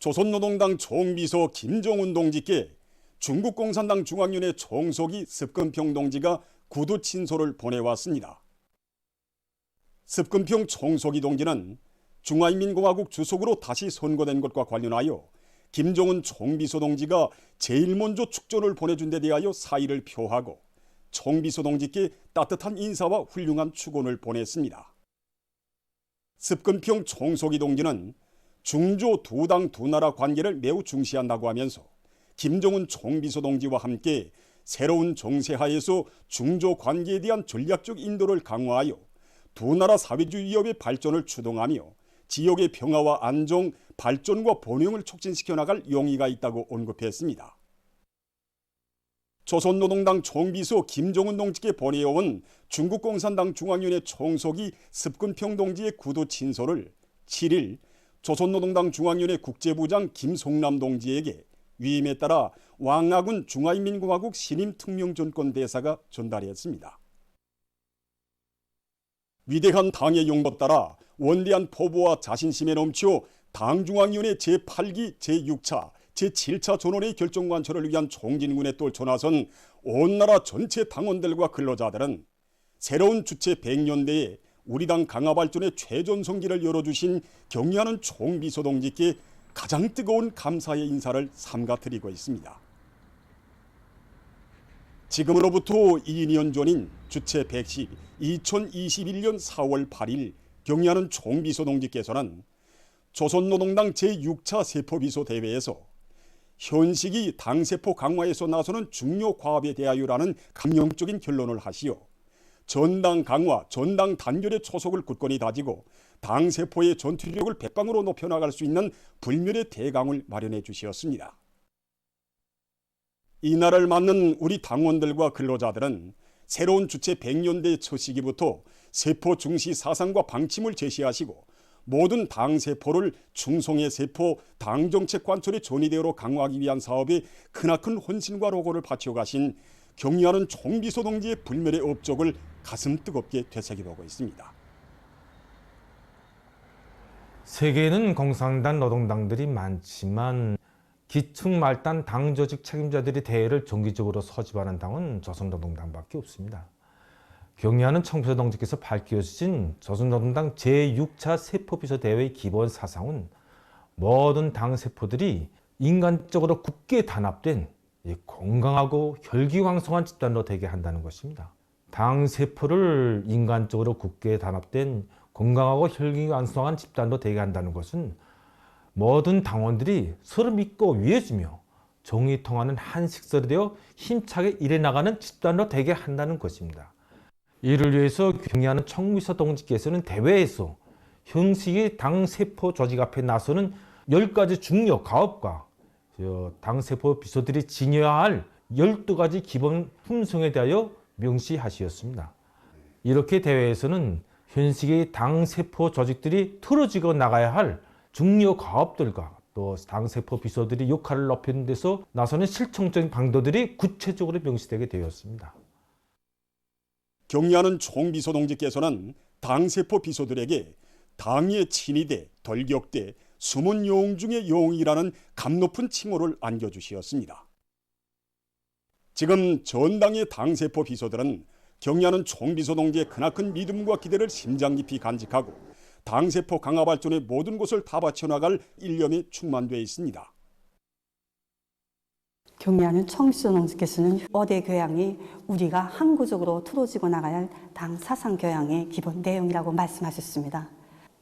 조선노동당 총비서 김정은 동지께 중국 공산당 중앙위원회 총書記 습근평 동지가 구두 친서를 보내왔습니다. 습근평 총書記 동지는 중화인민공화국 주석으로 다시 선거된 것과 관련하여 김정은 총비서 동지가 제일 먼저 축전을 보내준 데 대하여 사의를 표하고 총비서 동지께 따뜻한 인사와 훌륭한 축원을 보냈습니다. 습근평 총書記 동지는 중조 두 당 두 나라 관계를 매우 중시한다고 하면서 김정은 총비서 동지와 함께 새로운 정세하에서 중조 관계에 대한 전략적 인도를 강화하여 두 나라 사회주의 위협의 발전을 추동하며 지역의 평화와 안정, 발전과 번영을 촉진시켜 나갈 용의가 있다고 언급했습니다. 조선노동당 총비서 김정은 동지께 보내어온 중국 공산당 중앙위원회 총書記 습근평 동지의 구두 친서를 7일 조선노동당 중앙위원회 국제부장 김송남 동지에게 위임에 따라 왕하군 중화인민공화국 신임특명전권대사가 전달했습니다. 위대한 당의 용법 따라 원대한 포부와 자신심에 넘쳐 당중앙위원회 제8기 제6차 제7차 전원의 결정관철을 위한 총진군에 떨쳐나선 온 나라 전체 당원들과 근로자들은 새로운 주체 100년대에 우리 당 강화 발전의 최전성기를 열어주신 경의하는 총비서 동지께 가장 뜨거운 감사의 인사를 삼가 드리고 있습니다. 지금으로부터 2년 전인 주체 110 2021년 4월 8일 경의하는 총비서 동지께서는 조선노동당 제6차 세포비서 대회에서 현시기 당세포 강화에서 나서는 중요 과업에 대하여라는 감명적인 결론을 하시어 전당 강화, 전당 단결의 초석을 굳건히 다지고 당세포의 전투력을 백방으로 높여나갈 수 있는 불멸의 대강을 마련해 주시었습니다. 이 날을 맞는 우리 당원들과 근로자들은 새로운 주체 100년대 첫 시기부터 세포 중시 사상과 방침을 제시하시고 모든 당세포를 충성의 세포, 당정책 관철의 전위대로 강화하기 위한 사업에 크나큰 헌신과 로고를 바쳐가신 경의하는 총비서 동지의 불멸의 업적을 가슴 뜨겁게 되새겨보고 있습니다. 세계에는 공산당 노동당들이 많지만 기층 말단 당 조직 책임자들이 대회를 정기적으로 소집하는 당은 조선노동당밖에 없습니다. 경의하는 총비서 동지께서 밝혀주신 조선노동당 제6차 세포비서 대회의 기본 사상은 모든 당 세포들이 인간적으로 굳게 단합된 건강하고 혈기왕성한 집단으로 되게 한다는 것입니다. 당 세포를 인간적으로 굳게 단합된 건강하고 혈기왕성한 집단으로 되게 한다는 것은 모든 당원들이 서로 믿고 위해주며 정의 통하는 한 식설이 되어 힘차게 일해나가는 집단으로 되게 한다는 것입니다. 이를 위해서 경의하는 총비서 동지께서는 대회에서 형식의 당세포 조직 앞에 나서는 10가지 중요 가업과 당세포 비서들이 지녀야 할 12가지 기본 품성에 대하여 명시하시었습니다. 이렇게 대회에서는 현식의 당세포 조직들이 틀어지고 나가야 할 중요 가업들과 또 당세포 비서들이 역할을 높이는 데서 나서는 실천적인 방도들이 구체적으로 명시되게 되었습니다. 경의하는 총비서 동지께서는 당세포 비서들에게 당의 친위대, 돌격대, 숨은 영웅 중의 영웅이라는 감높은 칭호를 안겨주시었습니다. 지금 전당의 당세포 비서들은 경의하는 총비서 동지의 크나큰 믿음과 기대를 심장 깊이 간직하고 당세포 강화 발전의 모든 것을 다 바쳐나갈 일념에 충만되어 있습니다. 경의하는 총비서 동지께서는 어대 교양이 우리가 항구적으로 틀어지고 나가야 할 당 사상 교양의 기본 내용이라고 말씀하셨습니다.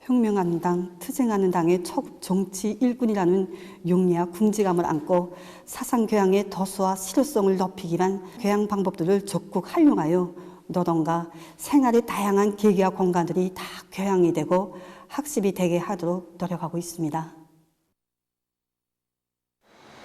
혁명하는 당, 투쟁하는 당의 초급 정치 일꾼이라는 용리와 궁지감을 안고 사상 교양의 도수와 실효성을 높이기 위한 교양 방법들을 적극 활용하여 노동과 생활의 다양한 계기와 공간들이 다 교양이 되고 학습이 되게 하도록 노력하고 있습니다.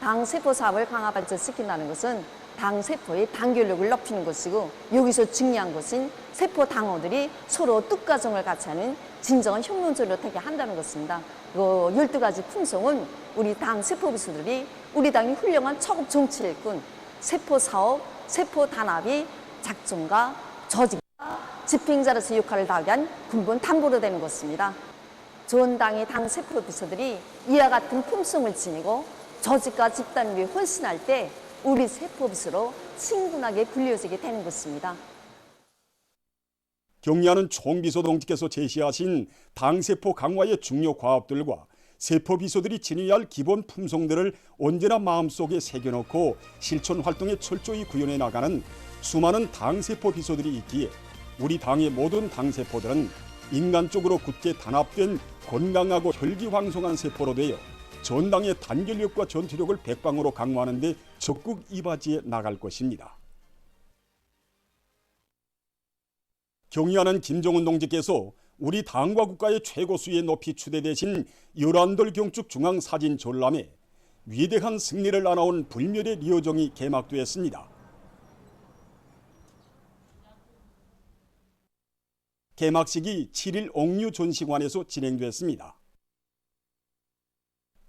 당세포 사업을 강화 발전시킨다는 것은 당세포의 단결력을 높이는 것이고 여기서 중요한 것은 세포 당원들이 서로 뜻과정을 같이 하는 진정한 혁명적으로 되게 한다는 것입니다. 그 12가지 품성은 우리 당 세포 비서들이 우리 당의 훌륭한 초급 정치 일꾼, 세포 사업, 세포 단합이 작전가, 조직가, 집행자로서 역할을 다하기 위한 근본 담보로 되는 것입니다. 조원당의 당 세포 비서들이 이와 같은 품성을 지니고 조직과 집단을 위해 헌신할 때 우리 세포 비서로 친근하게 불려지게 되는 것입니다. 경리하는 총비서 동지께서 제시하신 당세포 강화의 중요 과업들과 세포 비서들이 지녀야 할 기본 품성들을 언제나 마음속에 새겨놓고 실천 활동에 철저히 구현해 나가는 수많은 당세포 비서들이 있기에 우리 당의 모든 당세포들은 인간적으로 굳게 단합된 건강하고 혈기왕성한 세포로 되어 전당의 단결력과 전투력을 백방으로 강화하는 데 적극 이바지해 나갈 것입니다. 경의하는 김정은 동지께서 우리 당과 국가의 최고 수위에 높이 추대되신 열한돌 경축 중앙사진 전람회 위대한 승리를 안아온 불멸의 리어정이 개막되었습니다. 개막식이 7일 옥류 전시관에서 진행됐습니다.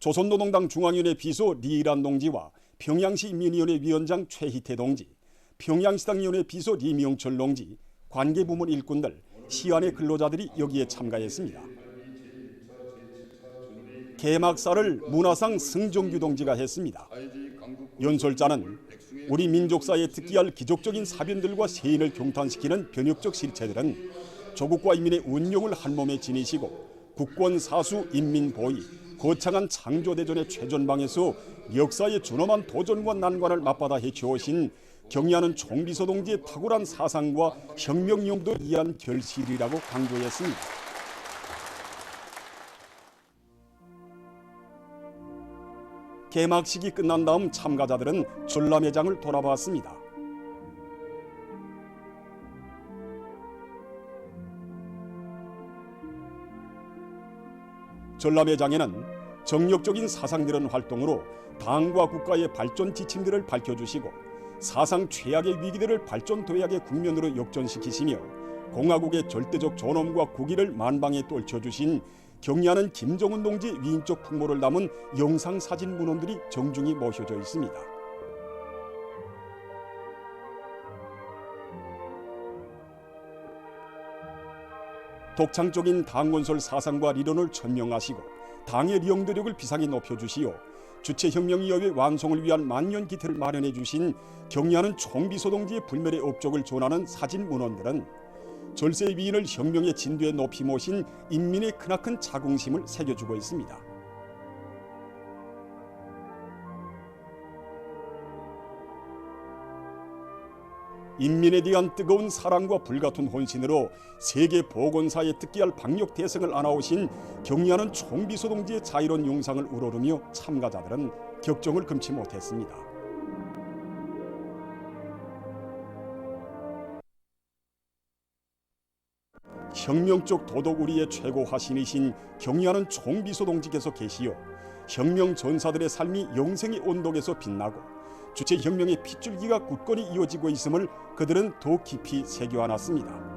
조선노동당 중앙위원회 비서 리일한 동지와 평양시 민의원회 위원장 최희태 동지, 평양시당위원회 비서 리명철 동지, 관계부문 일꾼들, 시안의 근로자들이 여기에 참가했습니다. 개막사를 문화상 승정규 동지가 했습니다. 연설자는 우리 민족사에 특기할 기적적인 사변들과 세인을 경탄시키는 변혁적 실체들은 조국과 인민의 운명을 한몸에 지니시고 국권 사수 인민 보위 거창한 창조대전의 최전방에서 역사의 준엄한 도전과 난관을 맞받아 해치우신 경의하는 총비서 동지의 탁월한 사상과 혁명 용도를 이해한 결실이라고 강조했습니다. 개막식이 끝난 다음 참가자들은 전람회장을 돌아봤습니다. 전람회장에는 정력적인 사상들은 활동으로 당과 국가의 발전 지침들을 밝혀주시고 사상 최악의 위기들을 발전 도약의 국면으로 역전시키시며 공화국의 절대적 존엄과 국위를 만방에 떨쳐주신 경의하는 김정은 동지의 위인적 풍모를 담은 영상사진 문헌들이 정중히 모셔져 있습니다. 독창적인 당건설 사상과理論을 천명하시고 당의 영도력을 비상히 높여주시어 주체혁명위협의 완성을 위한 만년 기틀을 마련해 주신 경의하는 총비서 동지의 불멸의 업적을 전하는 사진 문헌들은 절세의 위인을 혁명의 진도에 높이 모신 인민의 크나큰 자긍심을 새겨주고 있습니다. 인민에 대한 뜨거운 사랑과 불같은 혼신으로 세계 보건사에 특기할 방역 대성을 안아오신 경의하는 총비서 동지의 자유로운 용상을 우러르며 참가자들은 격정을 금치 못했습니다. 혁명적 도덕 우리의 최고 화신이신 경의하는 총비서 동지께서 계시어 혁명 전사들의 삶이 영생의 온독에서 빛나고 주체혁명의 핏줄기가 굳건히 이어지고 있음을 그들은 더 깊이 새겨안았습니다.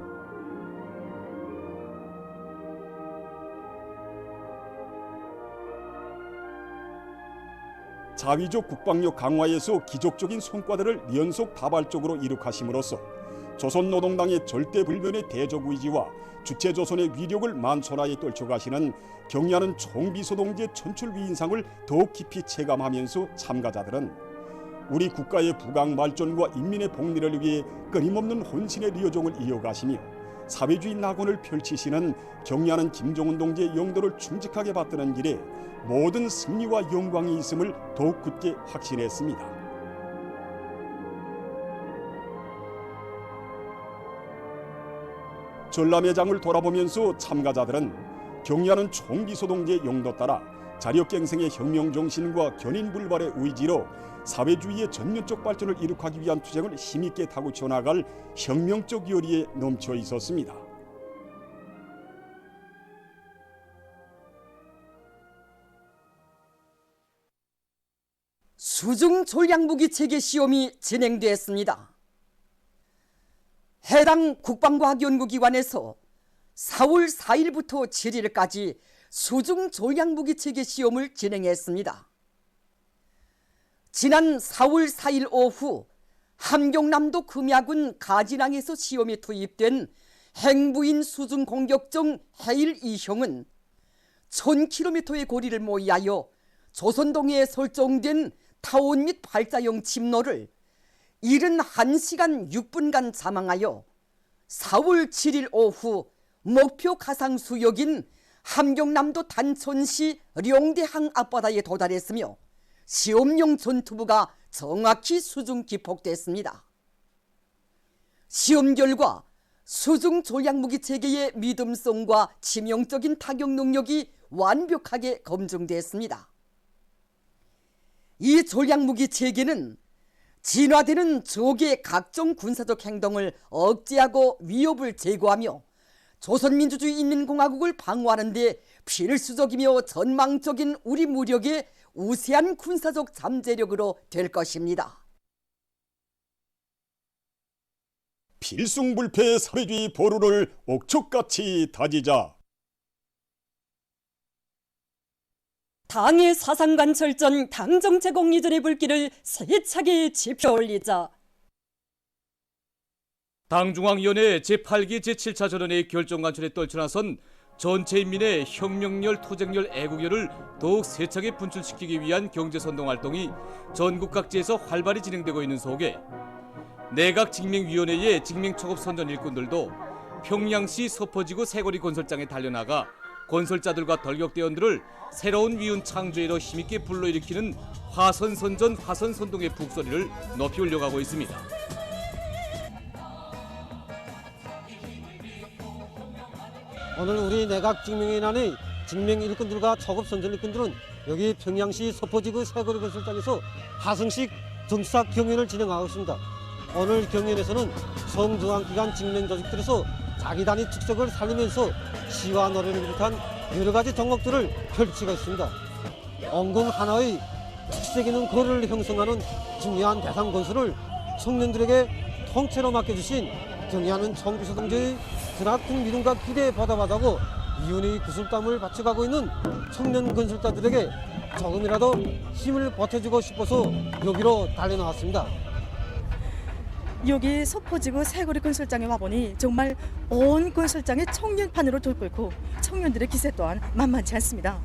자위적 국방력 강화에서 기적적인 성과들을 연속 다발적으로 이룩하심으로써 조선노동당의 절대불변의 대적 의지와 주체조선의 위력을 만천하에 떨쳐가시는 경의하는 총비서 동지의 천출위인상을 더욱 깊이 체감하면서 참가자들은 우리 국가의 부강 발전과 인민의 복리를 위해 끊임없는 혼신의 리어종을 이어가시며 사회주의 낙원을 펼치시는 경의하는 김정은 동지의 영도를 충직하게 받드는 길에 모든 승리와 영광이 있음을 더욱 굳게 확신했습니다. 전람회장을 돌아보면서 참가자들은 경의하는 총비서 동지의 영도 따라 자력갱생의 혁명 정신과 견인불발의 의지로 사회주의의 전면적 발전을 이룩하기 위한 투쟁을 힘있게 타고쳐 나갈 혁명적 열의에 넘쳐 있었습니다. 수중 전략무기 체계 시험이 진행되었습니다. 해당 국방과학연구기관에서 4월 4일부터 7일까지 수중 전략무기 체계 시험을 진행했습니다. 지난 4월 4일 오후 함경남도 금야군 가진항에서 시험에 투입된 행부인 수중 공격정 해일 2형은 1000km의 거리를 모의하여 조선동에 설정된 타원 및 발자용 침로를 71시간 6분간 자망하여 4월 7일 오후 목표 가상 수역인 함경남도 단천시 룡대항 앞바다에 도달했으며 시험용 전투부가 정확히 수중 기폭됐습니다. 시험 결과 수중 조약무기 체계의 믿음성과 치명적인 타격 능력이 완벽하게 검증됐습니다. 이 조약무기 체계는 진화되는 적의 각종 군사적 행동을 억제하고 위협을 제거하며 조선민주주의인민공화국을 방어하는 데 필수적이며 전망적인 우리 무력의 우세한 군사적 잠재력으로 될 것입니다. 필승불패 사회주의 보루를 옥촉같이 다지자. 당의 사상관철전 당정제공 이전의 불길을 세차게 지펴올리자. 당중앙위원회 제8기 제7차 전원의 결정관철에 떨쳐나선 전체 인민의 혁명열, 투쟁열, 애국열을 더욱 세차게 분출시키기 위한 경제선동활동이 전국 각지에서 활발히 진행되고 있는 속에 내각직명위원회의 직명초급선전 일꾼들도 평양시 서포지구 세거리 건설장에 달려나가 건설자들과 덜격대원들을 새로운 위훈 창조회로 힘있게 불러일으키는 화선선전, 화선선동의 북소리를 높이 올려가고 있습니다. 오늘 우리 내각직명위원회 직명 일꾼들과 초급 선전 일꾼들은 여기 평양시 서포지구 세거리 건설장에서 하성식 정사 경연을 진행하고 있습니다. 오늘 경연에서는 성중앙기관 직명 조직들에서 자기 단위 특색을 살리면서 시와 노래를 비롯한 여러 가지 종목들을 펼치고 있습니다. 온공 하나의 특색 있는 거리를 형성하는 중요한 대상 건설을 청년들에게 통째로 맡겨주신 경의하는 총비서 동지의 드나큰 믿음과 기대에 보답하다고 위원회의 구슬땀을 바쳐가고 있는 청년 건설자들에게 조금이라도 힘을 보태주고 싶어서 여기로 달려나왔습니다. 여기 서포지구 세거리 건설장에 와보니 정말 온 건설장의 청년판으로 돌끓고 청년들의 기세 또한 만만치 않습니다.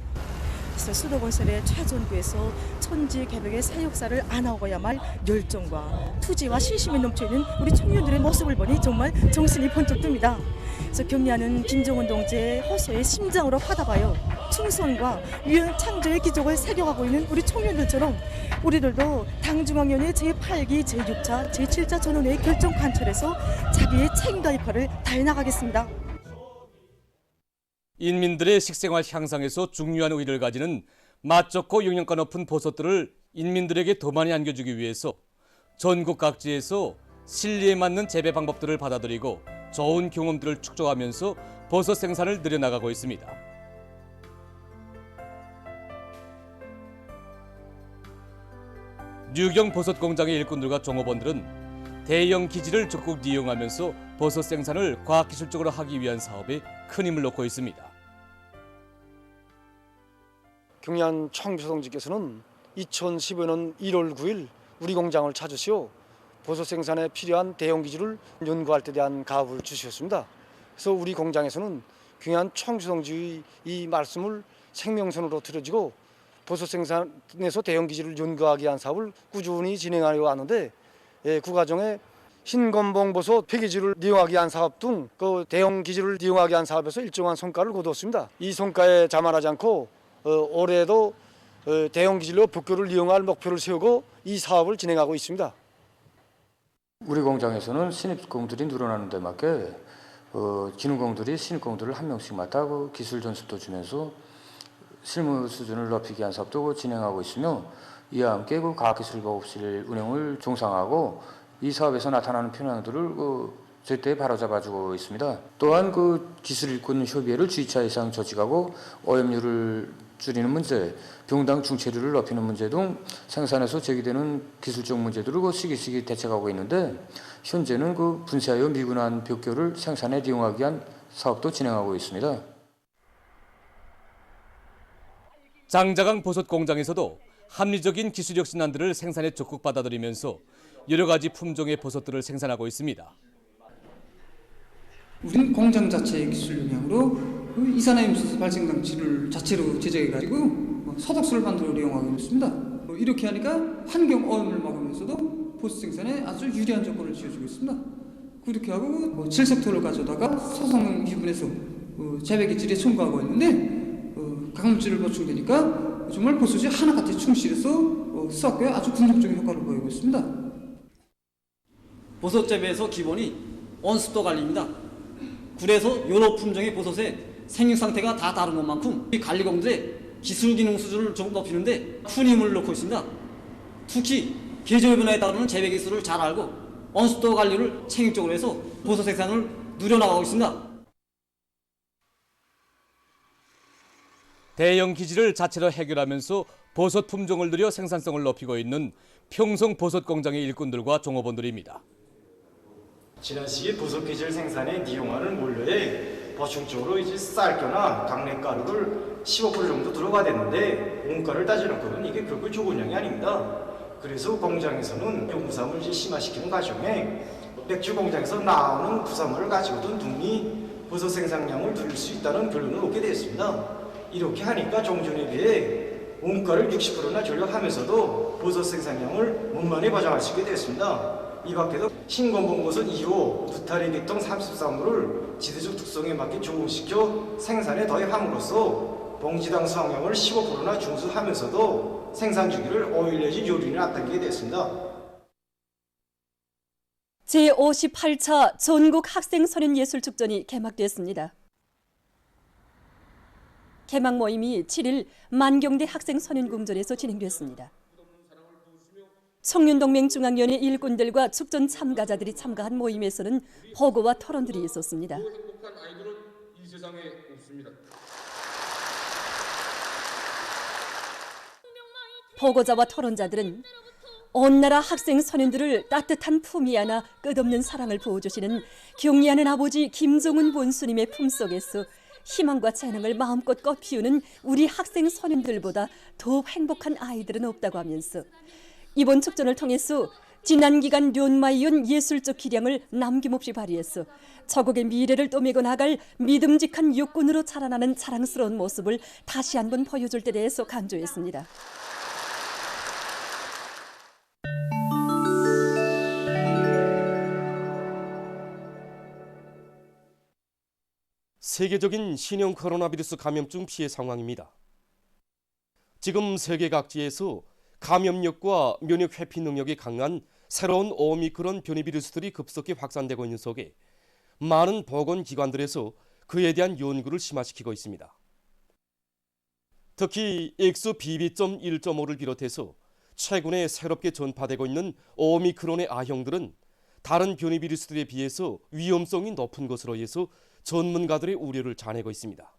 그래서 수도건설의 최전구에서 천지개벽의 새 역사를 안아오고야 말 열정과 투지와 신심이 넘쳐있는 우리 청년들의 모습을 보니 정말 정신이 번쩍 듭니다. 그래서 경리하는 김정은 동지의 허소의 심장으로 화답하여 충성과 위헌 창조의 기적을 새겨가고 있는 우리 청년들처럼 우리들도 당중앙위원회 제8기 제6차 제7차 전원회의 결정 관철에서 자기의 책임과 역할을 다해나가겠습니다. 인민들의 식생활 향상에서 중요한 의의를 가지는 맛 좋고 영양가 높은 버섯들을 인민들에게 더 많이 안겨주기 위해서 전국 각지에서 신리에 맞는 재배 방법들을 받아들이고 좋은 경험들을 축적하면서 버섯 생산을 늘려나가고 있습니다. 류경 버섯 공장의 일꾼들과 종업원들은 대형 기지를 적극 이용하면서 버섯 생산을 과학기술적으로 하기 위한 사업에 큰 힘을 놓고 있습니다. 경리한 총비서 동지께서는 2015년 1월 9일 우리 공장을 찾으시오 버섯 생산에 필요한 대형 기지를 연구할 때 대한 가업을 주셨습니다. 그래서 우리 공장에서는 경리한 총비서 동지의 이 말씀을 생명선으로 들어지고 버섯 생산에서 대형 기지를 연구하기 위한 사업을 꾸준히 진행하려 하는데 그 과정에 흰건봉 버섯 폐기지를 이용하기 위한 사업 등 그 대형 기지를 이용하기 위한 사업에서 일정한 성과를 거두었습니다. 이 성과에 자만하지 않고 올해도 대형 기지로 복교를 이용할 목표를 세우고 이 사업을 진행하고 있습니다. 우리 공장에서는 신입공들이 늘어나는 데 맞게 기능공들이 신입공들을 한 명씩 맡아 기술 전수도 주면서 실무 수준을 높이기 위한 사업도 진행하고 있으며 이와 함께 과학기술보급실 운영을 종상하고 이 사업에서 나타나는 편향들을 제때 바로잡아주고 있습니다. 또한 기술 일꾼 협의회를 주의차 이상 조직하고 오염률을 줄이는 문제, 병당 중체율을 높이는 문제 등 생산에서 제기되는 기술적 문제들을 시기시기 대책하고 있는데 현재는 분쇄하여 미분한 벽교를 생산에 이용하기 위한 사업도 진행하고 있습니다. 장자강 버섯 공장에서도 합리적인 기술 혁신안들을 생산에 적극 받아들이면서 여러 가지 품종의 버섯들을 생산하고 있습니다. 우리는 공장 자체의 기술 영향으로 그 이산화염수 발생 장치를 자체로 제작해가지고 소독수를 만들어 이용하고 있습니다. 이렇게 하니까 환경 오염을 막으면서도 보수 생산에 아주 유리한 조건을 지어주고 있습니다. 그렇게 하고 질석토를 가져다가 소성 유분에서 재배 기질에 첨가하고 있는데 강물질을 보충되니까 정말 보수지 하나같이 충실해서 수확에 아주 긍정적인 효과를 보이고 있습니다. 버섯 재배에서 기본이 온습도 관리입니다. 굴에서 여러 품종의 버섯의 생육 상태가 다 다른 것만큼 이 관리 공들의 기술 기능 수준을 좀 높이는데 큰 힘을 넣고 있습니다. 특히 계절 변화에 따르는 재배 기술을 잘 알고 온습도 관리를 책임적으로 해서 버섯 생산을 늘려나가고 있습니다. 대형 기지를 자체로 해결하면서 버섯 품종을 늘려 생산성을 높이고 있는 평성 버섯 공장의 일꾼들과 종업원들입니다. 지난 시기 버섯 기질 생산에 이용하는 원료에 보충적으로 이제 쌀겨나 강냉가루를 15% 정도 들어가야 되는데 원가를 따지는 이게 결코 좋은 양이 아닙니다. 그래서 공장에서는 부산물을 이제 심화시키는 과정에 맥주 공장에서 나오는 부산물을 가지고도 능히 버섯 생산량을 늘릴 수 있다는 결론을 얻게 되었습니다. 이렇게 하니까 종전에 비해 원가를 60%나 절약하면서도 버섯 생산량을 원만히 보장할 수 있게 되었습니다. 이 밖에도 신건봉버섯 2호, 누타리 믹동 33호를 지대적 특성에 맞게 조금씩조 생산에 더해함으로써 봉지당 수확량을 15%나 중수하면서도 생산 주기를 5일 내지 6일이나 앞당기게 됐습니다. 제58차 전국 학생선연예술축전이 개막됐습니다. 개막 모임이 7일 만경대 학생선연궁전에서 진행됐습니다. 청년동맹중앙위원회 일꾼들과 축전 참가자들이 참가한 모임에서는 보고와 토론들이 있었습니다. 행복한 아이들은 이 세상에 없습니다. 보고자와 토론자들은 온 나라 학생 선연들을 따뜻한 품위 안아 끝없는 사랑을 부어주시는 경리하는 아버지 김종훈 본수님의 품속에서 희망과 재능을 마음껏 꽃피우는 우리 학생 선연들보다 더 행복한 아이들은 없다고 하면서 이번 축전을 통해서 지난 기간 련마이온 예술적 기량을 남김없이 발휘해서 저국의 미래를 떠밀고 나갈 믿음직한 육군으로 자라나는 자랑스러운 모습을 다시 한번 보여줄 때 대해서 강조했습니다. 세계적인 신형 코로나 바이러스 감염증 피해 상황입니다. 지금 세계 각지에서 감염력과 면역 회피 능력이 강한 새로운 오미크론 변이 바이러스들이 급속히 확산되고 있는 속에 많은 보건기관들에서 그에 대한 연구를 심화시키고 있습니다. 특히 XBB.1.5를 비롯해서 최근에 새롭게 전파되고 있는 오미크론의 아형들은 다른 변이 바이러스들에 비해서 위험성이 높은 것으로 해서 전문가들의 우려를 자내고 있습니다.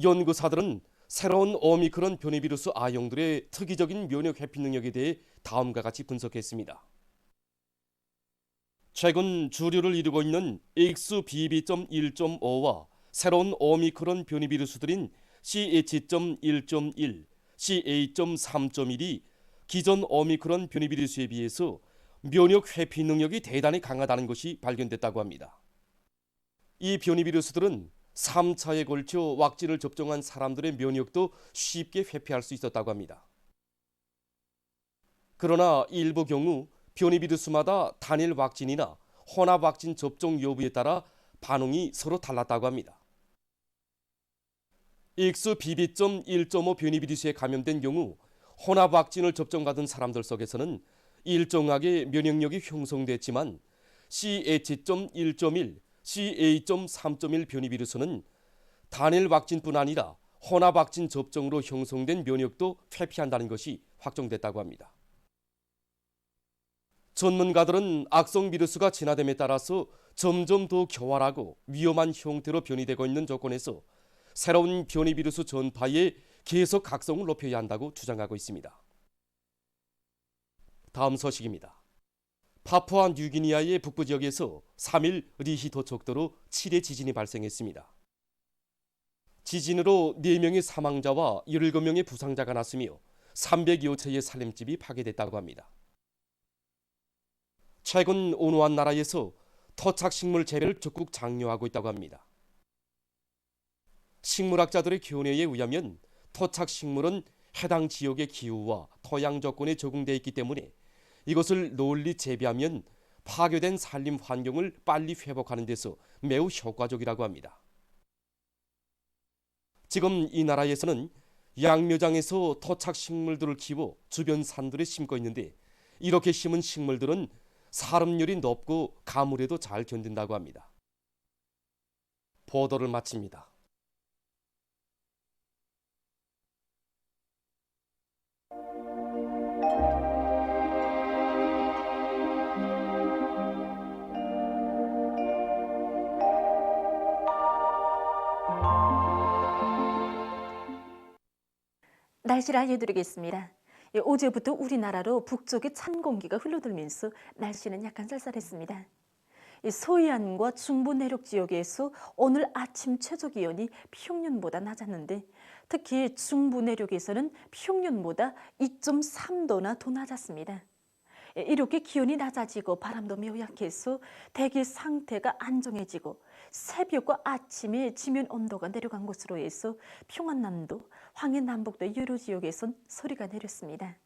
연구사들은 새로운 오미크론 변이 바이러스 아형들의 특이적인 면역 회피 능력에 대해 다음과 같이 분석했습니다. 최근 주류를 이루고 있는 XBB.1.5와 새로운 오미크론 변이 바이러스들인 CH.1.1, CA.3.1이 기존 오미크론 변이 바이러스에 비해서 면역 회피 능력이 대단히 강하다는 것이 발견됐다고 합니다. 이 변이 바이러스들은 3차에 걸쳐 왁신을 접종한 사람들의 면역도 쉽게 회피할 수 있었다고 합니다. 그러나 일부 경우 변이 바이러스마다 단일 왁신이나 혼합 왁신 접종 여부에 따라 반응이 서로 달랐다고 합니다. XBB.1.5 변이 바이러스에 감염된 경우 혼합 왁신을 접종받은 사람들 속에서는 일정하게 면역력이 형성됐지만 CH.1.1, CA.3.1 변이 바이러스는 단일 왁신뿐 아니라 혼합 왁신 접종으로 형성된 면역도 회피한다는 것이 확정됐다고 합니다. 전문가들은 악성 바이러스가 진화됨에 따라서 점점 더 교활하고 위험한 형태로 변이되고 있는 조건에서 새로운 변이 바이러스 전파에 계속 각성을 높여야 한다고 주장하고 있습니다. 다음 소식입니다. 파푸아 뉴기니아의 북부 지역에서 3일 리히토 척도로 7회 지진이 발생했습니다. 지진으로 4명의 사망자와 17명의 부상자가 났으며 300여 채의 살림집이 파괴됐다고 합니다. 최근 온화한 나라에서 토착식물 재배를 적극 장려하고 있다고 합니다. 식물학자들의 견해에 의하면 토착 식물은 해당 지역의 기후와 토양 조건에 적응돼 있기 때문에 이것을 널리 재배하면 파괴된 산림 환경을 빨리 회복하는 데서 매우 효과적이라고 합니다. 지금 이 나라에서는 양묘장에서 토착 식물들을 키워 주변 산들에 심고 있는데 이렇게 심은 식물들은 사름률이 높고 가물에도 잘 견딘다고 합니다. 보도를 마칩니다. 날씨를 알려드리겠습니다. 어제부터 우리나라로 북쪽에 찬 공기가 흘러들면서 날씨는 약간 쌀쌀했습니다. 서해안과 중부 내륙 지역에서 오늘 아침 최저 기온이 평년보다 낮았는데 특히 중부 내륙에서는 평년보다 2.3도나 더 낮았습니다. 이렇게 기온이 낮아지고 바람도 매우 약해서 대기 상태가 안정해지고 새벽과 아침에 지면 온도가 내려간 것으로 해서 평안남도, 황해남북도 여러 지역에선 서리가 내렸습니다.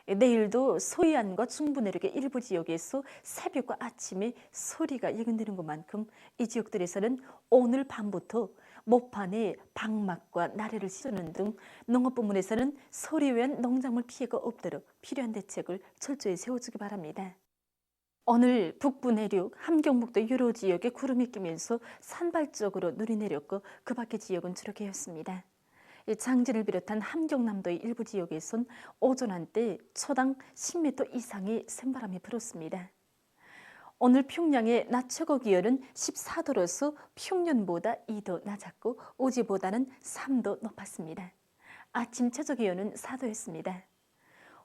내일도 서해안과 중부 내륙의 일부 지역에서 새벽과 아침에 서리가 예견되는 것만큼 이 지역들에서는 오늘 밤부터 목판에 방막과 나래를 씌우는 등 농업 부문에서는 서리에 의한 농작물 피해가 없도록 필요한 대책을 철저히 세워주기 바랍니다. 오늘 북부 내륙, 함경북도 여러 지역에 구름이 끼면서 산발적으로 눈이 내렸고 그 밖의 지역은 주로 개였습니다. 장진을 비롯한 함경남도의 일부 지역에선 오전 한때 초당 10m 이상의 샘바람이 불었습니다. 오늘 평양의 낮 최고 기온은 14도로서 평년보다 2도 낮았고 어제보다는 3도 높았습니다. 아침 최저 기온은 4도였습니다.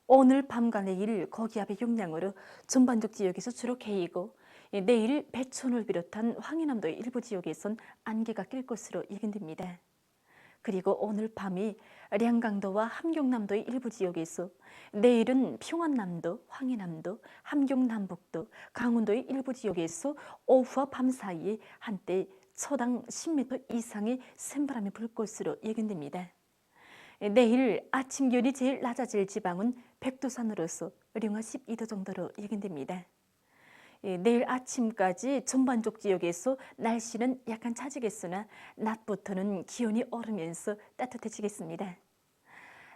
오늘 밤과 내일 고기압의 영향으로 전반적 지역에서 주로 개이고 내일 배촌을 비롯한 황해남도의 일부 지역에선 안개가 낄 것으로 예견됩니다. 그리고 오늘 밤이 량강도와 함경남도의 일부 지역에서 내일은 평안남도, 황해남도, 함경남북도, 강원도의 일부 지역에서 오후와 밤 사이에 한때 초당 10m 이상의 샘바람이 불 것으로 예견됩니다. 내일 아침 기온이 제일 낮아질 지방은 백두산으로서 영하 12도 정도로 예견됩니다. 내일 아침까지 전반적 지역에서 날씨는 약간 차지겠으나 낮부터는 기온이 오르면서 따뜻해지겠습니다.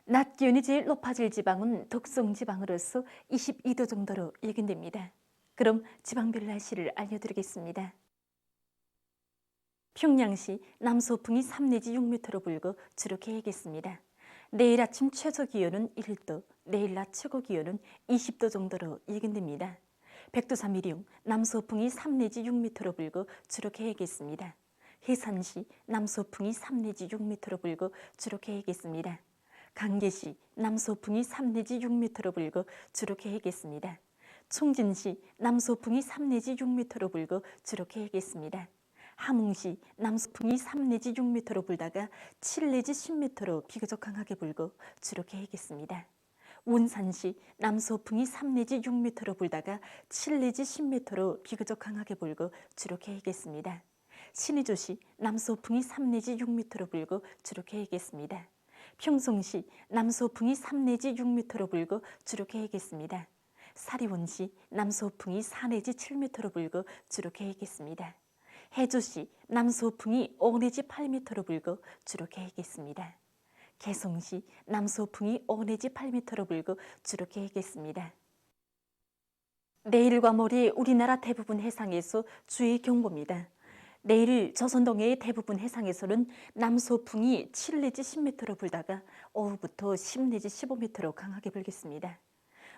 낮 기온이 제일 높아질 지방은 덕성 지방으로서 22도 정도로 예견됩니다. 그럼 지방별 날씨를 알려드리겠습니다. 평양시 남서풍이 3 내지 6m로 불고 주로 개겠습니다. 내일 아침 최저 기온은 1도, 내일 낮 최고 기온은 20도 정도로 예견됩니다. 백두산 미령 남서풍이 3 내지 6m로 불고 주로 개겠습니다. 해산시 남서풍이 3 내지 6m로 불고 주로 개겠습니다. 강계시 남서풍이 3 내지 6m로 불고 주로 개겠습니다. 총진시 남서풍이 3 내지 6m로 불고 주로 개겠습니다. 함흥시 남서풍이 3 내지 6m로 불다가 7 내지 10m로 비교적 강하게 불고 주로 개겠습니다. 원산시 남서풍이 3 내지 6m로 불다가 7 내지 10m로 비교적 강하게 불고 주로 개겠습니다. 신의주시 남서풍이 3 내지 6m로 불고 주로 개겠습니다. 평송시 남서풍이 3 내지 6m로 불고 주로 개겠습니다. 사리원시 남서풍이 4 내지 7m로 불고 주로 개겠습니다. 해주시 남서풍이 5 내지 8m로 불고 주로 개겠습니다. 개성시 남서풍이 5 내지 8m로 불고 주로 개겠습니다. 내일과 모레 우리나라 대부분 해상에서 주의 경보입니다. 내일 조선동해의 대부분 해상에서는 남서풍이 7 내지 10m로 불다가 오후부터 10 내지 15m로 강하게 불겠습니다.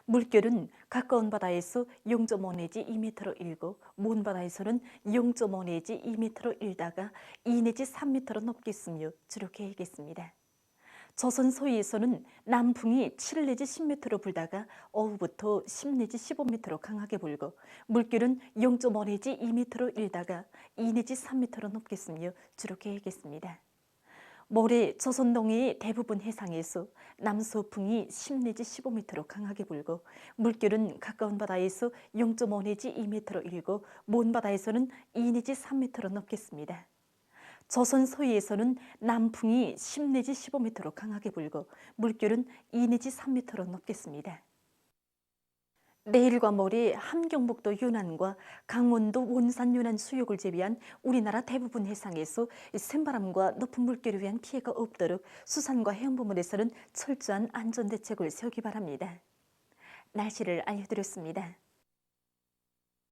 물결은 가까운 바다에서 0.5 내지 2m로 일고 먼 바다에서는 0.5 내지 2m로 일다가 2 내지 3m로 높겠으며 주로 개겠습니다. 조선 서해에서는 남풍이 7 내지 10m로 불다가 오후부터 10 내지 15m로 강하게 불고 물결은 0.5 내지 2m로 일다가 2 내지 3m로 높겠으며 주로 개겠습니다. 모레 조선 동해의 대부분 해상에서 남서풍이 10 내지 15m로 강하게 불고 물결은 가까운 바다에서 0.5 내지 2m로 일고 먼 바다에서는 2 내지 3m로 높겠습니다. 조선 서해에서는 남풍이 10 내지 15m로 강하게 불고 물결은 2 내지 3m로 높겠습니다. 내일과 모레 함경북도 윤안과 강원도 원산 윤안 수욕을 제외한 우리나라 대부분 해상에서 센바람과 높은 물결에 의한 피해가 없도록 수산과 해양부문에서는 철저한 안전대책을 세우기 바랍니다. 날씨를 알려드렸습니다.